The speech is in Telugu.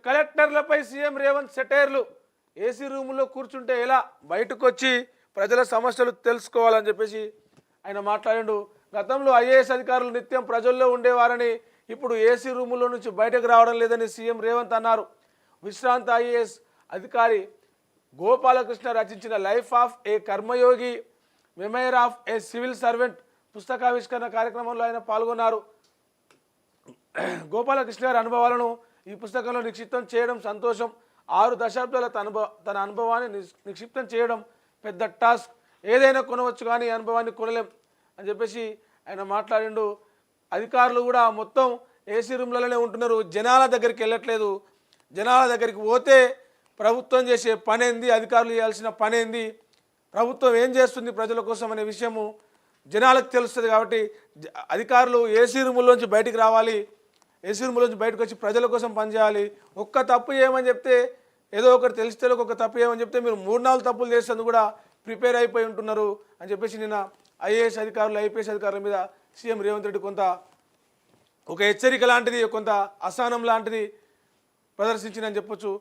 కలెక్టర్లపై సీఎం రేవంత్ సెటైర్లు. ఏసీ రూముల్లో కూర్చుంటే ఎలా, బయటకు వచ్చి ప్రజల సమస్యలు తెలుసుకోవాలని చెప్పేసి ఆయన మాట్లాడిండు. గతంలో ఐఏఎస్ అధికారులు నిత్యం ప్రజల్లో ఉండేవారని, ఇప్పుడు ఏసీ రూముల్లో నుంచి బయటకు రావడం లేదని సీఎం రేవంత్ అన్నారు. విశ్రాంత ఐఏఎస్ అధికారి గోపాలకృష్ణ రచించిన life of a karmayogi, memoir of a civil servant పుస్తకావిష్కరణ కార్యక్రమంలో ఆయన పాల్గొన్నారు. గోపాలకృష్ణ గారి అనుభవాలను ఈ పుస్తకంలో నిక్షిప్తం చేయడం సంతోషం. 6 దశాబ్దాల తన అనుభవాన్ని నిక్షిప్తం చేయడం పెద్ద టాస్క్. ఏదైనా కొనవచ్చు కానీ ఈ అనుభవాన్ని కొనలేం అని చెప్పేసి ఆయన మాట్లాడిండు. అధికారులు కూడా మొత్తం ఏసీ రూమ్లలోనే ఉంటున్నారు, జనాల దగ్గరికి వెళ్ళట్లేదు. జనాల దగ్గరికి పోతే ప్రభుత్వం చేసే పనేంది, అధికారులు చేయాల్సిన పనేంది, ప్రభుత్వం ఏం చేస్తుంది ప్రజల కోసం అనే విషయము జనాలకు తెలుస్తుంది. కాబట్టి అధికారులు ఏసీ రూముల్లోంచి బయటికి రావాలి, ఏసీ రూముల్లోంచి బయటకు వచ్చి ప్రజల కోసం పనిచేయాలి. ఒక్క తప్పు చేయమని చెప్తే, ఏదో ఒకటి తెలిస్తే ఒక తప్పు చేయమని చెప్తే మీరు 3-4 తప్పులు చేసేందుకు కూడా ప్రిపేర్ అయిపోయి ఉంటున్నారు అని చెప్పేసి నిన్న ఐఏఎస్ అధికారులు ఐపీఎస్ అధికారుల మీద సీఎం రేవంత్ రెడ్డి కొంత ఒక హెచ్చరిక లాంటిది, కొంత అసహనం లాంటిది ప్రదర్శించిందని చెప్పొచ్చు.